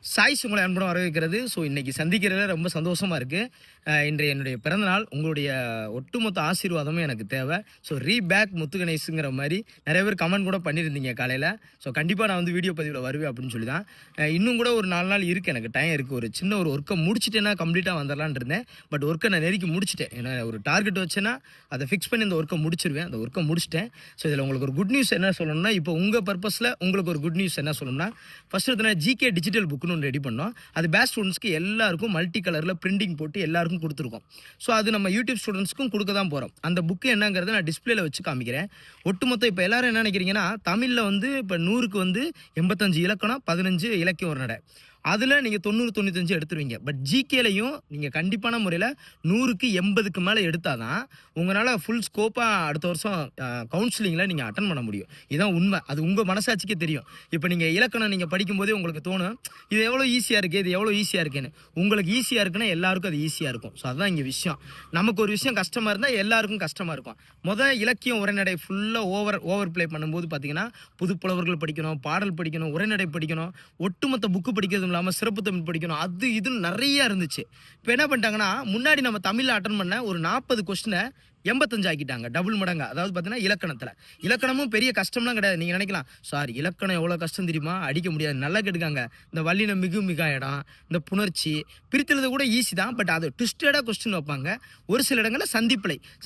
Choice உங்களை அன்புடன் வரவேற்கிறது. ஸோ இன்றைக்கி சந்திக்கிறதுல ரொம்ப சந்தோஷமாக இருக்குது. இன்றைய என்னுடைய பிறந்தநாள். உங்களுடைய ஒட்டுமொத்த ஆசீர்வாதமும் எனக்கு தேவை. ஸோ ரீபேக் முத்துகணேஷுங்கிற மாதிரி நிறைய பேர் கமெண்ட் கூட பண்ணியிருந்தீங்க காலையில். ஸோ கண்டிப்பாக நான் வந்து வீடியோ பதிவில் வருவேன் அப்படின்னு சொல்லி தான். இன்னும் கூட ஒரு 4 நாள் இருக்குது, எனக்கு டைம் இருக்குது. ஒரு சின்ன ஒரு ஒர்க்கை முடிச்சுட்டேன்னா கம்ப்ளீட்டாக வந்துடலான் இருந்தேன். பட் ஒர்க்கை நான் நெருக்கி முடிச்சிட்டேன். ஏன்னா ஒரு டார்கெட் வச்சேன்னா அதை ஃபிக்ஸ் பண்ணி அந்த ஒர்க்கை முடிச்சிருவேன். அந்த ஒர்க்கை முடிச்சிட்டேன். ஸோ இதில் உங்களுக்கு ஒரு குட் நியூஸ் என்ன சொல்லணும்னா, இப்போ உங்கள் பர்பஸில் உங்களுக்கு ஒரு குட் நியூஸ் என்ன சொல்லணும்னா, ஃபஸ்ட்டு எடுத்தோன்னா ஜிகே டிஜிட்டல் புக்குன்னு ஒன்று ரெடி பண்ணோம். அது பேட்ச் ஸ்டூடெண்ட்ஸ்க்கு எல்லாருக்கும் மல்டி கலரில் பிரிண்டிங் போட்டு எல்லாருக்கும் கொடுத்துருக்கோம். ஸோ அது நம்ம யூடியூப் ஸ்டூடெண்ட்ஸ்க்கும் கொடுக்க தான் போகிறோம். அந்த புக்கு என்னங்கிறத நான் டிஸ்பிளேல வச்சு காமிக்கிறேன். ஒட்டுமொத்தம் இப்போ எல்லாரும் என்ன நினைக்கிறீங்கன்னா, தமிழில் வந்து இப்போ 100க்கு வந்து 85 இலக்கணம், 15 இலக்கியம் ஒரு நடை. அதில் நீங்கள் 90 95 எடுத்துருவீங்க. பட் ஜிகேலையும் நீங்கள் கண்டிப்பான முறையில் 100க்கு 80க்கு மேலே எடுத்தால் தான் உங்களால் ஃபுல் ஸ்கோப்பாக அடுத்த வருஷம் கவுன்சிலிங்கில் நீங்கள் அட்டன் பண்ண முடியும். இதுதான் உண்மை. அது உங்கள் மனசாட்சிக்கே தெரியும். இப்போ நீங்கள் இலக்கணம் நீங்கள் படிக்கும்போதே உங்களுக்கு தோணும், இது எவ்வளோ ஈஸியாக இருக்குது, இது எவ்வளோ ஈஸியாக இருக்குன்னு. உங்களுக்கு ஈஸியாக இருக்குன்னா எல்லாருக்கும் அது ஈஸியாக இருக்கும். ஸோ அதுதான் இங்கே விஷயம். நமக்கு ஒரு விஷயம் கஷ்டமாக இருந்தால் எல்லாருக்கும் கஷ்டமாக இருக்கும். இலக்கியம் உரைநடை ஃபுல்லாக ஓவர் ப்ளே பண்ணும்போது பார்த்தீங்கன்னா, புதுப்புலவர்கள் படிக்கணும், பாடல் படிக்கணும், உரைநடை படிக்கணும், ஒட்டுமொத்த புக்கு படிக்கிறது இல்லாமல் சிறப்பு தமிழ் படிக்கணும், அது இதுன்னு நிறைய இருந்துச்சு. இப்போ என்ன பண்ணிட்டாங்கன்னா, முன்னாடி நம்ம தமிழில் அட்டன் பண்ண ஒரு 40 கொஸ்டினை 85 ஆக்கிட்டாங்க, டபுள் மடங்கா. அதாவது பார்த்தீங்கன்னா இலக்கணமும் பெரிய கஷ்டம்லாம் கிடையாது. நீங்கள் நினைக்கலாம், சார் இலக்கணம் எவ்வளோ கஷ்டம் தெரியுமா, அடிக்க முடியாது, நல்லா கேட்டுக்காங்க. இந்த வல்லின மிகா இடம், இந்த புணர்ச்சி பிரித்துறது கூட ஈஸி தான். பட் அது ட்விஸ்டடாக கொஸ்டின் வைப்பாங்க. ஒரு சில இடங்களில்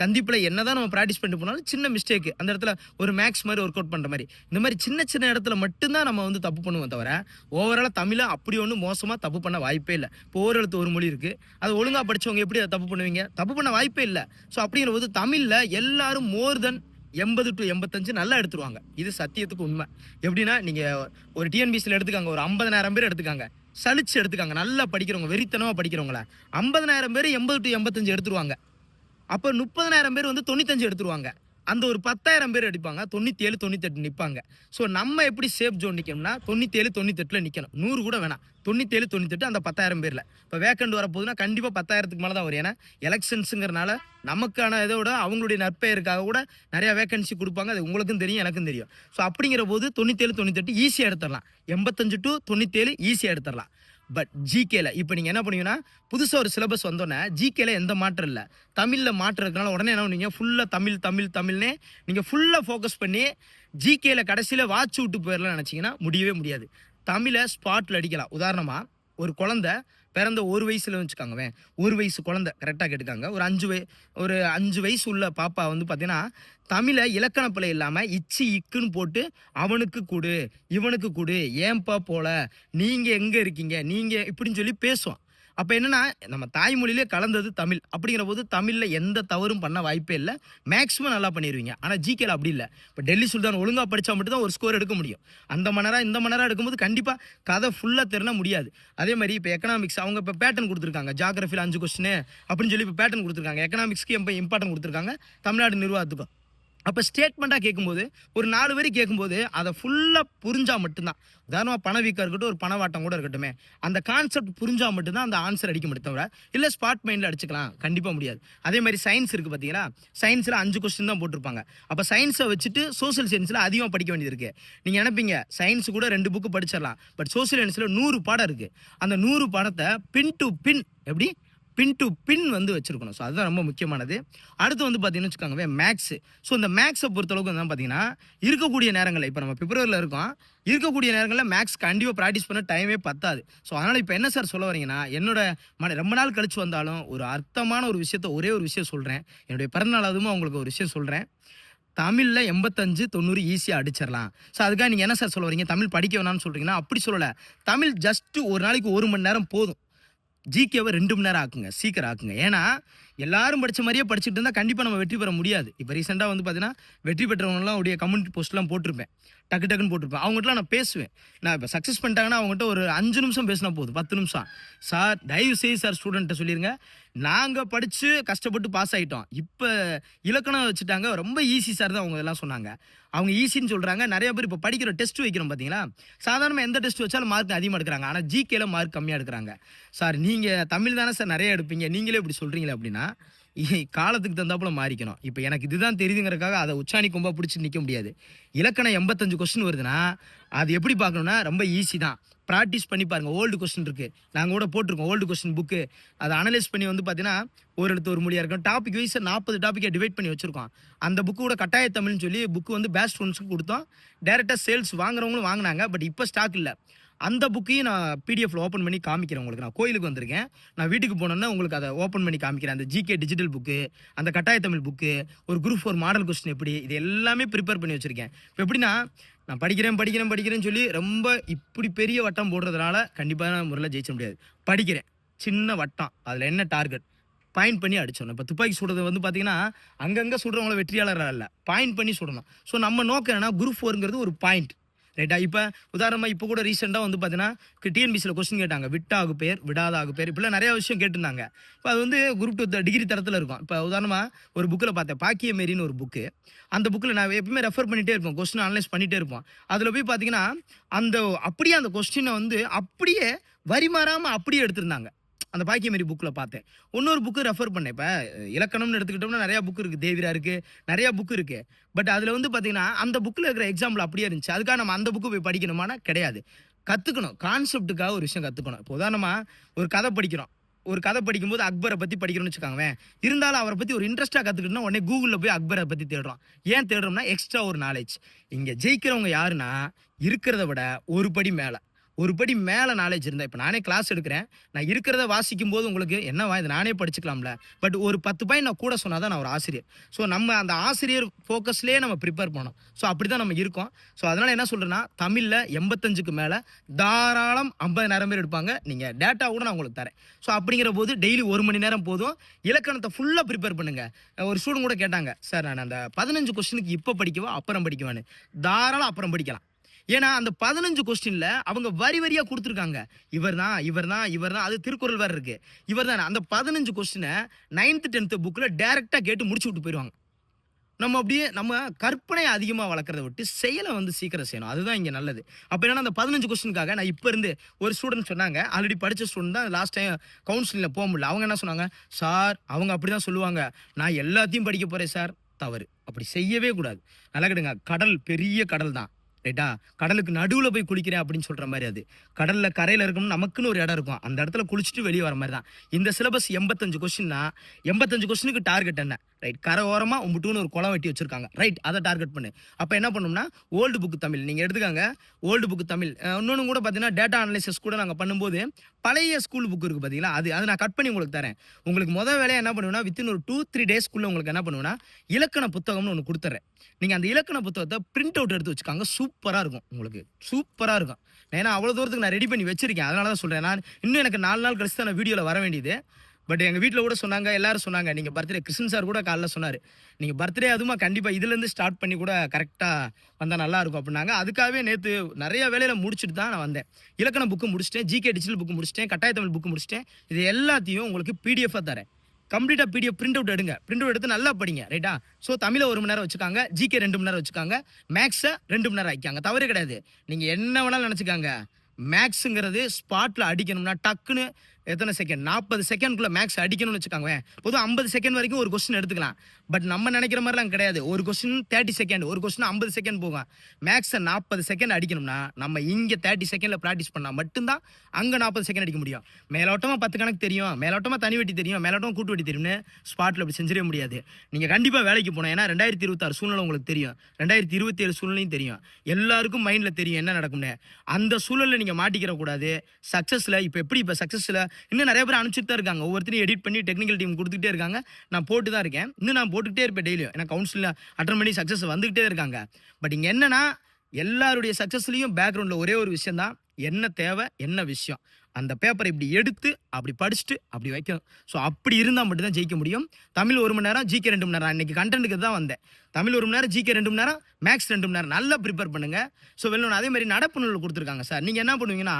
சந்திப்பில் என்னதான் நம்ம ப்ராக்டிஸ் பண்ணிட்டு போனாலும் சின்ன மிஸ்டேக், அந்த இடத்துல ஒரு மேக்ஸ் மாதிரி ஒர்க் அவுட் பண்ணுற மாதிரி, இந்த மாதிரி சின்ன இடத்துல மட்டும்தான் நம்ம வந்து தப்பு பண்ணுவோம். தவிர ஓவராலாக தமிழை அப்படி ஒன்றும் மோசமாக தப்பு பண்ண வாய்ப்பே இல்லை. இப்போ ஓரெழுத்து ஒரு மொழி இருக்குது, அது ஒழுங்காக படித்தவங்க எப்படி அதை தப்பு பண்ணுவீங்க? தப்பு பண்ண வாய்ப்பே இல்லை. ஸோ அப்படிங்கிற போது தமிழ்ல எல்லாரும் மோர் தென் 80 to 85 நல்லா எடுத்துருவாங்க. இது சத்தியத்துக்கு உண்மை. எப்படின்னா, நீங்க ஒரு டிஎன்பிசியில் எடுத்துக்காங்க, ஒரு 50,000 பேர் எடுத்துக்காங்க, சலிச்சு எடுத்துக்காங்க, நல்லா படிக்கிறவங்க, வெறித்தனமா படிக்கிறவங்கள 50,000 பேர் 80 to 85 எடுத்துருவாங்க. அப்போ 30,000 பேர் வந்து 95 எடுத்துருவாங்க. அந்த ஒரு 10,000 பேர் அடிப்பாங்க, 97 98 நிற்பாங்க. ஸோ நம்ம எப்படி சேஃப் ஜோன் நிற்கணும்னா 97 98 நிற்கணும். 100 கூட வேணாம், 97 98 அந்த 10,000 பேரில். இப்போ வேக்கண்ட் வரப்போகுதுன்னா கண்டிப்பாக 10,000க்கு மேலே தான் வரும். ஏன்னா எலெக்ஷன்ஸுங்கிறனால நமக்கான இதோட அவங்களுடைய நற்பெயருக்காக கூட நிறையா வேக்கன்சி கொடுப்பாங்க. அது உங்களுக்கும் தெரியும், எனக்கும் தெரியும். ஸோ அப்படிங்கிற போது 97 98 ஈஸியாக எடுத்துடலாம். 85 to 97 ஈஸியாக எடுத்துடலாம். பட் ஜிகேல இப்போ நீங்கள் என்ன பண்ணுவீங்கன்னா, புதுசாக ஒரு சிலபஸ் வந்தோன்னே ஜிகேல எந்த மாற்றம் இல்லை, தமிழில் மாற்றம் இருக்கிறனால உடனே என்ன பண்ணுவீங்க, ஃபுல்லாக தமிழ்னே நீங்கள் ஃபுல்லாக ஃபோக்கஸ் பண்ணி ஜிகேல கடைசியில் வாட்ச் விட்டு போயிடலாம் நினச்சிங்கன்னா முடியவே முடியாது. தமிழை ஸ்பாட்டில் அடிக்கலாம். உதாரணமாக ஒரு குழந்தை பிறந்த 1 வயசுல வச்சுக்காங்கவேன், 1 வயசு குழந்தை கரெக்டாக கேட்டுக்காங்க, ஒரு 5 வயசு உள்ள பாப்பா வந்து பார்த்தீங்கன்னா, தமிழை இலக்கண பிழை இல்லாமல் இக்குன்னு போட்டு அவனுக்கு கொடு, இவனுக்கு கொடு, ஏன்பா போல, நீங்கள் எங்கே இருக்கீங்க, நீங்கள் இப்படின்னு சொல்லி பேசுவான். அப்போ என்னன்னா, நம்ம தாய்மொழியிலே கலந்தது தமிழ். அப்படிங்கிற போது தமிழில் எந்த தவறும் பண்ண வாய்ப்பே இல்லை. மேக்ஸிமம் நல்லா பண்ணிடுவீங்க. ஆனால் ஜிகேல அப்படி இல்லை. இப்போ டெல்லி சுல்தான் ஒழுங்காக படித்தா மட்டும் தான் ஒரு ஸ்கோர் எடுக்க முடியும். அந்த மணி நேரம் எடுக்கும்போது கண்டிப்பாக கதை ஃபுல்லாக தெரினா முடியாது. அதே மாதிரி இப்போ எக்கனாமிக்ஸ் அவங்க இப்போ பேட்டர்ன் கொடுத்துருக்காங்க. ஜாகிரஃபியில் 5 கொஸ்டின் அப்படின்னு சொல்லி இப்போ பேட்டர்ன் கொடுத்துருக்காங்க. எக்கனாமிக்ஸ்க்கு இப்போ இம்பார்ட்டன் கொடுத்துருக்காங்க, தமிழ்நாடு நிர்வாகத்துக்கும். அப்போ ஸ்டேட்மெண்ட்டாக கேட்கும்போது ஒரு 4 வரி கேட்கும்போது அதை ஃபுல்லாக புரிஞ்சால் மட்டும்தான். உதாரணமாக பணவீக்கம் இருக்கட்டும், ஒரு பணவாட்டம் கூட இருக்கட்டுமே, அந்த கான்செப்ட் புரிஞ்சால் மட்டும்தான் அந்த ஆன்சர் அடிக்க முடியும். தவிர இல்லை ஸ்பாட் மைண்டில் அடிச்சுக்கலாம் கண்டிப்பாக முடியாது. அதே மாதிரி சயின்ஸ் இருக்குது பார்த்தீங்களா, சயின்ஸில் 5 கொஸ்டின் தான் போட்டிருப்பாங்க. அப்போ சயின்ஸை வச்சுட்டு சோசியல் சயின்ஸில் அதிகமாக படிக்க வேண்டியது இருக்குது. நீங்கள் நினைப்பீங்க சயின்ஸ் கூட 2 புக்கு படிச்சிடலாம். பட் சோசியல் சயின்ஸில் 100 பாடம் இருக்குது. அந்த 100 பாடத்தை பின் டு பின் எப்படி பின் டு பின் வந்து வச்சுருக்கணும். ஸோ அதுதான் ரொம்ப முக்கியமானது. அடுத்து வந்து பார்த்தீங்கன்னு வச்சுக்கோங்க மேக்ஸு. ஸோ இந்த மேக்ஸை பொறுத்தளவுக்கு வந்து பார்த்தீங்கன்னா, இருக்கக்கூடிய நேரங்களில் இப்போ நம்ம பிப்ரவரியில் இருக்கோம், இருக்கக்கூடிய நேரங்களில் மேக்ஸ் கண்டிப்பாக ப்ராக்டிஸ் பண்ண டைமே பத்தாது. ஸோ அதனால் இப்போ என்ன சார் சொல்ல வரீங்கன்னா, என்னோட ரொம்ப நாள் கழிச்சு வந்தாலும் ஒரு அர்த்தமான ஒரு விஷயத்த ஒரே ஒரு விஷயம் சொல்கிறேன். என்னுடைய பிறந்தநாள் அதுவும் அவங்களுக்கு ஒரு விஷயம் சொல்கிறேன். தமிழில் 85 90 ஈஸியாக அடிச்சிடலாம். ஸோ அதுக்காக நீங்கள் என்ன சார் சொல்ல வரீங்க, தமிழ் படிக்க வேணாம்னு சொல்கிறீங்கன்னா, அப்படி சொல்லலை. தமிழ் ஜஸ்ட்டு ஒரு நாளைக்கு 1 மணி நேரம் போதும். ஜிகேவை 2 மணி நேரம் ஆக்குங்க, சீக்கிரம் ஆக்குங்க. ஏன்னா எல்லாரும் படித்த மாதிரியே படிச்சுட்டு இருந்தால் கண்டிப்பாக நம்ம வெற்றி பெற முடியாது. இப்போ ரீசெண்டாக வந்து பார்த்தீங்கன்னா, வெற்றி பெற்றவங்களாம் உடைய கம்யூனிட்டி போஸ்ட்லாம் போட்டிருப்பேன், டக்குன்னு போட்டிருப்பேன். அவங்ககிட்டலாம் நான் பேசுவேன். நான் இப்போ சக்ஸஸ் பண்ணிட்டாங்கன்னா அவங்ககிட்ட ஒரு 5 நிமிஷம் பேசினா போதும், 10 நிமிஷம். சார் தயவு செய்து சார் ஸ்டூடெண்ட்டை சொல்லிடுங்க, நாங்கள் படித்து கஷ்டப்பட்டு பாஸ் ஆகிட்டோம், இப்போ இலக்கணம் வச்சுட்டாங்க, ரொம்ப ஈஸி சார் தான் அவங்க இதெல்லாம் சொன்னாங்க. அவங்க ஈஸின்னு சொல்கிறாங்க. நிறைய பேர் இப்போ படிக்கிற டெஸ்ட் வைக்கிறோம் பார்த்தீங்களா, சாதாரணமாக எந்த டெஸ்ட் வச்சாலும் மார்க் அதிகமாக எடுக்கிறாங்க, ஆனால் ஜிகேல மார்க் கம்மியாக எடுக்கிறாங்க. சார் நீங்கள் தமிழ் தானே சார் நிறைய எடுப்பீங்க, நீங்களே இப்படி சொல்கிறீங்களே அப்படின்னா, காலத்துக்கு தந்தாப்புல மாறிக்கணும். இப்போ எனக்கு இதுதான் தெரியுதுங்கிறதுக்காக அதை உச்சாணி கொம்பா பிடிச்சி நிற்க முடியாது. இலக்கணம் 85 கொஸ்டின் வருதுன்னா அது எப்படி பார்க்கணும்னா ரொம்ப ஈஸி தான். ப்ராக்டிஸ் பண்ணி பாருங்க. ஓல்டு கொஸ்டின் இருக்கு. நாங்க கூட போட்டிருக்கோம் ஓல்டு கொஸ்டின் புக்கு. அதை அனலைஸ் பண்ணி வந்து பார்த்தீங்கன்னா, ஒரு இடத்து ஒரு மொழியா இருக்கும். டாபிக் வைஸ் 40 டாப்பிக்கை டிவைட் பண்ணி வச்சிருக்கோம். அந்த புக்கு கூட கட்டாய தமிழ்னு சொல்லி புக்கு வந்து பேஸ்ட் ஸ்டூடெண்ட்ஸ்க்கு கொடுத்தோம். டைரெக்டாக சேல்ஸ் வாங்குறவங்களும் வாங்கினாங்க. பட் இப்போ ஸ்டாக் இல்லை. அந்த புக்கையும் நான் பிடிஎஃப்ல ஓப்பன் பண்ணி காமிக்கிறேன் உங்களுக்கு. நான் கோயிலுக்கு வந்திருக்கேன். நான் வீட்டுக்கு போனோன்னா உங்களுக்கு அதை ஓப்பன் பண்ணி காமிக்கிறேன். அந்த ஜிகே டிஜிட்டல் புக்கு, அந்த கட்டாய தமிழ் புக்கு, ஒரு குரூப் 4 மாடல் கொஸ்டின் எப்படி, இது எல்லாமே ப்ரிப்பேர் பண்ணி வச்சிருக்கேன். இப்போ எப்படின்னா, நான் படிக்கிறேன்னு சொல்லி ரொம்ப இப்படி பெரிய வட்டம் போடுறதுனால கண்டிப்பான முறையில் ஜெயிச்ச முடியாது. படிக்கிறேன், சின்ன வட்டம், அதில் என்ன டார்கெட் பாயிண்ட் பண்ணி அடிச்சோம். இப்போ துப்பாக்கி சுடுறது வந்து பார்த்தீங்கன்னா, அங்கங்கே சுடுறவங்கள வெற்றியாளராக இல்லை, பாயிண்ட் பண்ணி சுடணும். ஸோ நம்ம நோக்கம் என்னன்னா, குரூப் 4ங்கிறது ஒரு பாயிண்ட், ரைட்டா? இப்போ உதாரணமாக இப்போ கூட ரீசெண்டாக வந்து பார்த்தீங்கன்னா, டிஎன்பிசியில் கொஸ்டின் கேட்டாங்க. விட்டாகு பேர், விடாத ஆகு பேர், இப்படிலாம் நிறையா விஷயம் கேட்டிருந்தாங்க. இப்போ அது வந்து குரூப் 2 டிகிரி தரத்தில் இருக்கும். இப்போ உதாரணமாக ஒரு புக்கில் பார்த்தேன், பாக்கிய மேரின்னு ஒரு புக்கு. அந்த புக்கில் நான் எப்பவுமே ரெஃபர் பண்ணிகிட்டே இருப்போம், கொஸ்டின் அனலைஸ் பண்ணிகிட்டே இருப்போம். அதில் போய் பார்த்தீங்கன்னா, அப்படியே அந்த கொஸ்டினை வந்து அப்படியே வரி மாறாமல் அப்படியே எடுத்திருந்தாங்க. அந்த பாக்கிய மேரி புக்கில் பார்த்தேன். இன்னொரு புக்கு ரெஃபர் பண்ணேன். இப்போ இலக்கணம்னு எடுத்துக்கிட்டோம்னா நிறையா புக்கு இருக்குது, தேவிரா இருக்குது, நிறையா புக்கு இருக்குது. பட் அதில் வந்து பார்த்தீங்கன்னா, அந்த புக்கில் இருக்கிற எக்ஸாம்பிள் அப்படியே இருந்துச்சு. அதுக்காக நம்ம அந்த புக்கு போய் படிக்கணுமானா கிடையாது. கற்றுக்கணும், கான்செப்ட்டுக்காக ஒரு விஷயம் கற்றுக்கணும். இப்போ உதாரணமாக ஒரு கதை படிக்கிறோம். ஒரு கதை படிக்கும்போது அக்பரை பற்றி படிக்கணும்னு வச்சுக்காங்க. இருந்தாலும் அவரை பற்றி ஒரு இன்ட்ரெஸ்ட்டாக கற்றுக்கிட்டோம்னா உடனே கூகுளில் போய் அக்பரை பற்றி தேடுறோம். ஏன் தேடுறோம்னா, எக்ஸ்ட்ரா ஒரு நாலேஜ். இங்கே ஜெயிக்கிறவங்க யாருன்னா, இருக்கிறத விட ஒரு படி மேலே, ஒரு படி மேலே நாலேஜ் இருந்தால். இப்போ நானே கிளாஸ் எடுக்கிறேன், நான் இருக்கிறத வாசிக்கும் போது உங்களுக்கு என்னவா இது நானே படிச்சுக்கலாம்ல. பட் ஒரு 10 பாயிண்ட் நான் கூட சொன்னால் தான் நான் ஒரு ஆசிரியர். ஸோ நம்ம அந்த ஆசிரியர் ஃபோக்கஸ்லேயே நம்ம ப்ரிப்பேர் பண்ணோம். ஸோ அப்படி தான் நம்ம இருக்கோம். ஸோ அதனால் என்ன சொல்கிறேன்னா, தமிழில் 85க்கு மேலே தாராளம் 50,000 பேர் எடுப்பாங்க. நீங்கள் டேட்டா கூட நான் உங்களுக்கு தரேன். ஸோ அப்படிங்கிற போது டெய்லி 1 மணி நேரம் போதும். இலக்கணத்தை ஃபுல்லாக ப்ரிப்பேர் பண்ணுங்கள். ஒரு ஸ்டூடெண்ட் கூட கேட்டாங்க, சார் நான் அந்த 15 கொஸ்டினுக்கு இப்போ படிக்கவா அப்புறம் படிக்குவான்னு. தாராளம் அப்புறம் படிக்கலாம். ஏன்னா அந்த 15 கொஸ்டின்ல அவங்க வரி வரியா கொடுத்துருக்காங்க. இவர் தான் அது திருக்குறள் வேற இருக்கு. இவர் தான் அந்த 15 கொஸ்டினை 9th 10th புக்ல டைரக்டா கேட்டு முடிச்சு விட்டு போயிடுவாங்க. நம்ம கற்பனை அதிகமாக வளர்க்குறத விட்டு செயலை வந்து சீக்கிரம் செய்யணும். அதுதான் இங்கே நல்லது. அப்போ என்னன்னா, அந்த 15 கொஸ்டினுக்காக நான் இப்போ இருந்து ஒரு ஸ்டூடெண்ட் சொன்னாங்க, ஆல்ரெடி படித்த ஸ்டூடெண்ட் தான், லாஸ்ட் டைம் கவுன்சிலிங்கில் போக முடியல. அவங்க என்ன சொன்னாங்க, சார் அவங்க அப்படி தான் சொல்லுவாங்க, நான் எல்லாத்தையும் படிக்க போகிறேன் சார். தவறு, அப்படி செய்யவே கூடாது. நல்லா கேடுங்க, கடல் பெரிய கடல் தான், ரைட்டா? கடலுக்கு நடுவில் போய் குளிக்கிறேன் அப்படின்னு சொல்கிற மாதிரி. அது கடலில் கரையில் இருக்கணும், நமக்குன்னு ஒரு இடம் இருக்கும், அந்த இடத்துல குளிச்சுட்டு வெளியே வர மாதிரி தான் இந்த சிலபஸ். 85 கொஸ்டின்னா 85 கொஸ்டினுக்கு டார்கெட் என்ன, ரைட்? கரை ஓரமாக உம்புட்டுன்னு ஒரு குளம் வெட்டி வச்சிருக்காங்க, ரைட்? அதை டார்கெட் பண்ணு. அப்போ என்ன பண்ணணும்னா, ஓல்டு புக்கு தமிழ் நீங்கள் எடுத்துக்காங்க. ஓல்டு புக்கு தமிழ் இன்னொன்று கூட பார்த்தீங்கன்னா, டேட்டா அனலைசிஸ் கூட நாங்கள் பண்ணும்போது பழைய ஸ்கூல் புக்கு இருக்குது பார்த்தீங்களா, அது நான் கட் பண்ணி உங்களுக்கு தரேன். உங்களுக்கு முதல் வேலையை என்ன பண்ணுவேன்னா, வித்தின் ஒரு 2-3 டேஸ்க்குள்ளே உங்களுக்கு என்ன பண்ணுவேன்னா, இலக்கண புத்தகம்னு ஒன்று கொடுத்துட்றேன். நீங்கள் அந்த இலக்கண புத்தகத்தை பிரிண்ட் அவுட் எடுத்து வச்சுக்காங்க. சூப்பராக இருக்கும், உங்களுக்கு சூப்பராக இருக்கும். ஏன்னா அவ்வளோ தூரத்துக்கு நான் ரெடி பண்ணி வச்சிருக்கேன். அதனால தான் சொல்கிறேன். நான் இன்னும் எனக்கு 4 நாள் கழிச்சு தான் நான் வீடியோவில் வர வேண்டியது. பட் எங்கள் வீட்டில் கூட சொன்னாங்க, எல்லாரும் சொன்னாங்க, நீங்கள் பர்த்டே, கிருஷ்ணன் சார் கூட காலைல சொன்னார், நீங்கள் பர்த்டே அதுமா கண்டிப்பாக இதுலேருந்து ஸ்டார்ட் பண்ணி கூட கரெக்டாக வந்தால் நல்லாயிருக்கும் அப்படின்னாங்க. அதுக்காகவே நேற்று நிறைய வேலையில் முடிச்சுட்டு தான் நான் வந்தேன். இலக்கண புக்கு முடிச்சிட்டேன், ஜிகே டிஜிட்டல் புக்கு முடிச்சிட்டேன், கட்டாய தமிழ் புக்கு முடிச்சிட்டேன். இது எல்லாத்தையும் உங்களுக்கு பிடிஎஃபாக தரேன். கம்ப்ளீட்டாக பிடிஎஃப் பிரிண்ட் அவுட் எடுங்க, பிரிண்ட் அவுட் எடுத்து நல்லா படிங்க, ரைட்டா? ஸோ தமிழை 1 மணி நேரம் வச்சுக்காங்க, ஜிகே 2 மணி நேரம் வச்சுக்காங்க, மேக்ஸை 2 மணி நேரம் ஆக்கிக்காங்க. தவறு கிடையாது. நீங்கள் என்ன வேணாலும் நினச்சிக்காங்க. மேக்ஸுங்கிறது ஸ்பாட்டில் அடிக்கணும்னா டக்குன்னு எத்தனை செகண்ட், 40 செகண்ட்குள்ளே மேக்ஸ் அடிக்கணும்னு வச்சுக்காங்க. பொதுவாக 50 செகண்ட் வரைக்கும் ஒரு கொஸ்டின் எடுத்துக்கலாம். பட் நம்ம நினைக்கிற மாதிரிலாம் கிடையாது. ஒரு கொஸ்டின் 30 செகண்ட், ஒரு கொஸ்டின் 50 செகண்ட் போகும். மேக்ஸை 40 செகண்ட் அடிக்கணும்னா நம்ம இங்கே 30 செகண்டில் ப்ராக்டிஸ் பண்ணால் மட்டும்தான் அங்கே 40 செகண்ட் அடிக்க முடியும். மேலோட்டமாக 10 கணக்கு தெரியும், மேலோட்டமாக தனி வெட்டி தெரியும், மேலோட்டமாக கூட்டு வெட்டி தெரியும்னு ஸ்பாட்டில் அப்படி செஞ்சிடவே முடியாது. நீங்கள் கண்டிப்பாக வேலைக்கு போகணும். ஏன்னா 2026 சூழ்நிலை உங்களுக்கு தெரியும், 2027 சூழ்நிலையும் தெரியும், எல்லாருக்கும் மைண்டில் தெரியும் என்ன நடக்கும்னு. அந்த சூழலில் நீங்கள் மாட்டிக்கிற கூடாது. சக்ஸஸில் இப்போ சக்ஸஸில் இன்னும் நிறைய பேர் அனுப்பிச்சிட்டு தான் இருக்காங்க. ஒவ்வொருத்தரையும் எடிட் பண்ணி டெக்னிக்கல் டீம் கொடுத்துக்கிட்டே இருக்காங்க. நான் போட்டு தான் இருக்கேன். இன்னும் நான் போட்டுக்கிட்டே இருப்பேன் டெய்லியும். ஏன்னா கவுன்சிலில் அட்டன் பண்ணி சக்ஸஸ் வந்துக்கிட்டே இருக்காங்க. பட் இங்கே என்னன்னா, எல்லாருடைய சக்ஸஸ்லையும் பேக்ரவுண்டில் ஒரே ஒரு விஷயம் தான், என்ன தேவை, என்ன விஷயம். அந்த பேப்பரை இப்படி எடுத்து அப்படி படிச்சுட்டு அப்படி வைக்கணும். ஸோ அப்படி இருந்தால் மட்டும்தான் ஜெயிக்க முடியும். தமிழ் 1 மணி நேரம், ஜிகே 2 மணி நேரம். இன்றைக்கி கண்டென்ட்டுக்கு தான் வந்தேன். தமிழ் 1 மணி நேரம், ஜிகே 2 மணி நேரம், மேக்ஸ் 2 மணி நேரம். நல்லா ப்ரிப்பேர் பண்ணுங்கள். ஸோ வெளில அதே மாதிரி நடப்பு நூல் கொடுத்துருக்காங்க சார். நீங்கள் என்ன பண்ணுவீங்கன்னா,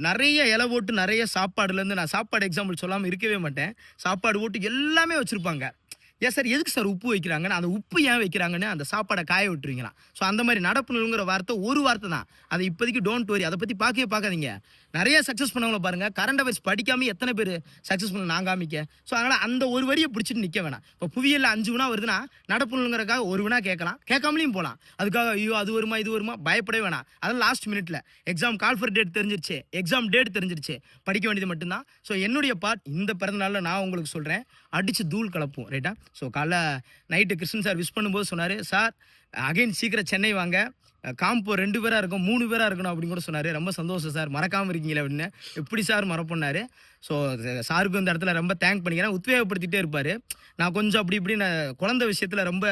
நிறைய இலை போட்டு நிறைய சாப்பாடுலேருந்து, நான் சாப்பாடு எக்ஸாம்பிள் சொல்லாமல் இருக்கவே மாட்டேன், சாப்பாடு போட்டு எல்லாமே வச்சுருப்பாங்க. ஏன் சார் எதுக்கு சார் உப்பு வைக்கிறாங்கன்னு, அந்த உப்பு ஏன் வைக்கிறாங்கன்னு அந்த சாப்பாடை காய விட்டுருவீங்களாம். ஸோ அந்த மாதிரி நடப்புணுங்கிற வார்த்தை ஒரு வார்த்தை தான். அதை இப்போதைக்கு டோன்ட் வரி, அதை பற்றி பார்க்கவே பார்க்காதீங்க. நிறைய சக்ஸஸ் பண்ணவங்கள பாருங்கள், கரண்ட் அஃபேர்ஸ் படிக்காமல் எத்தனை பேர் சக்ஸஸ் பண்ண நான் காமிக்க. ஸோ அதனால் அந்த ஒரு வரியை பிடிச்சிட்டு நிற்க வேணாம். இப்போ புவியியலில் 5 வினா வருதுன்னா நடப்புணுங்கிறக்காக ஒரு வினா கேட்கலாம், கேட்காமலையும் போகலாம். அதுக்காக ஐயோ அது வருமா இது வருமா பயப்படவே வேணாம். அதெல்லாம் லாஸ்ட் மினிட்ல எக்ஸாம் கால் ஃபார் டேட் தெரிஞ்சிருச்சு, எக்ஸாம் டேட் தெரிஞ்சிருச்சு, படிக்க வேண்டியது மட்டும்தான். ஸோ என்னுடைய பார்ட் இந்த பிறந்தநாளில் நான் உங்களுக்கு சொல்கிறேன், அடித்து தூள் கலப்போம் ரைட்டா. ஸோ காலைல நைட்டு கிருஷ்ணன் சார் விஷ் பண்ணும்போது சொன்னார், சார் அகைன் சீக்கிரம் சென்னை வாங்க, காம்போ 2 பேராக இருக்கும் 3 பேராக இருக்கணும் அப்படின்னு கூட சொன்னார். ரொம்ப சந்தோஷம் சார், மறக்காமல் இருக்கீங்களே அப்படின்னு. எப்படி சார் மறப்பண்ணார். ஸோ சாருக்கு இந்த இடத்துல ரொம்ப தேங்க் பண்ணிக்கிறேன். உத்வேகப்படுத்திகிட்டே இருப்பார். நான் கொஞ்சம் அப்படி இப்படி குழந்தை விஷயத்தில் ரொம்ப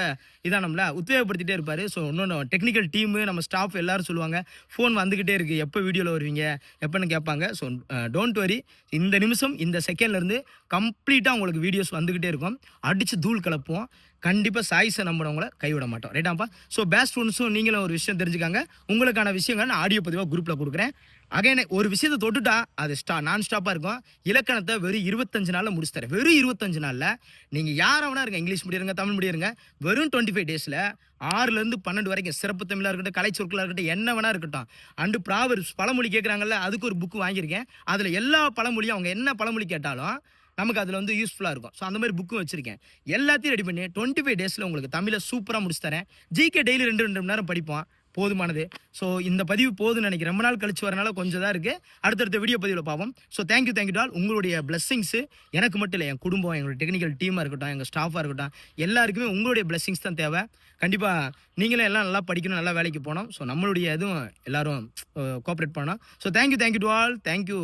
இதானம்ல உத்வேகப்படுத்திகிட்டே இருப்பார். ஸோ இன்னொன்று டெக்னிக்கல் டீமு நம்ம ஸ்டாஃப் எல்லோரும் சொல்லுவாங்க, ஃபோன் வந்துக்கிட்டே இருக்குது, எப்போ வீடியோவில் வருவீங்க எப்போன்னு கேட்பாங்க. ஸோ டோன்ட் வரி, இந்த நிமிஷம் இந்த செகண்ட்லேருந்து கம்ப்ளீட்டாக உங்களுக்கு வீடியோஸ் வந்துக்கிட்டே இருக்கும். அடித்து தூள் கலப்போம். கண்டிப்பாக சாய்ஸை நம்பினவங்கள கைவிட மாட்டோம் ரைட்டாப்பா. ஸோ பேஸ்ட் ஒன்ஸும் நீங்களும் ஒரு விஷயம் தெரிஞ்சுக்காங்க. உங்களுக்கான விஷயங்கள் நான் ஆடியோ பதிவாக குரூப்பில் கொடுக்குறேன். அகைன் ஒரு விஷயத்தை தொட்டுட்டா அது நான் ஸ்டாப்பாக இருக்கும். இலக்கணத்தை வெறும் 25 நாளில் முடிச்சு தரேன். வெறும் 25 நாளில் நீங்கள் யாராவனா இருங்க, இங்கிலீஷ் மீடியம் இருங்க, தமிழ் மீடியம் இருங்க, வெறும் 25 டேஸில் 6லேருந்து 12 வரைக்கும் சிறப்பு தமிழாக இருக்கட்டும், கலை சொற்களாக இருக்கட்டும், என்ன வேணா இருக்கட்டும், அண்டு ப்ராவர்ப்ஸ் பழமொழி கேட்குறாங்கல்ல, அதுக்கு ஒரு புக்கு வாங்கியிருக்கேன். அதில் எல்லா பழமொழியும் அவங்க என்ன பழமொழி கேட்டாலும் நமக்கு அதில் வந்து யூஸ்ஃபுல்லாக இருக்கும். ஸோ அந்த மாதிரி புக்கும் வச்சுருக்கேன். எல்லாத்தையும் ரெடி பண்ணி 25 டேஸில் உங்களுக்கு தமிழை சூப்பராக முடிச்சு தரேன். ஜிகே டெய்லி 2 மணி நேரம் படிப்போம், போதுமானது. ஸோ இந்த பதிவு போதும்னு நினைக்கிறேன். ரொம்ப நாள் கழிச்சு வரனால கொஞ்சம் தான் இருக்குது. அடுத்தடுத்த வீடியோ பதிவில் பார்ப்போம். ஸோ தேங்க்யூ டால். உங்களுடைய பிளெஸிங்ஸு எனக்கு மட்டும் இல்லை, என் குடும்பம், எங்களுடைய டெக்னிக்கல் டீமாக இருக்கட்டும், எங்கள் ஸ்டாஃபாக இருக்கட்டும், எல்லாருக்குமே உங்களுடைய பிளெஸிங்ஸ் தான் தேவை. கண்டிப்பாக நீங்களும் எல்லாம் நல்லா படிக்கணும், நல்லா வேலைக்கு போகணும். ஸோ நம்மளுடைய இதுவும் எல்லோரும் கோஆப்ரேட் பண்ணணும். So thank you to all. Thank you.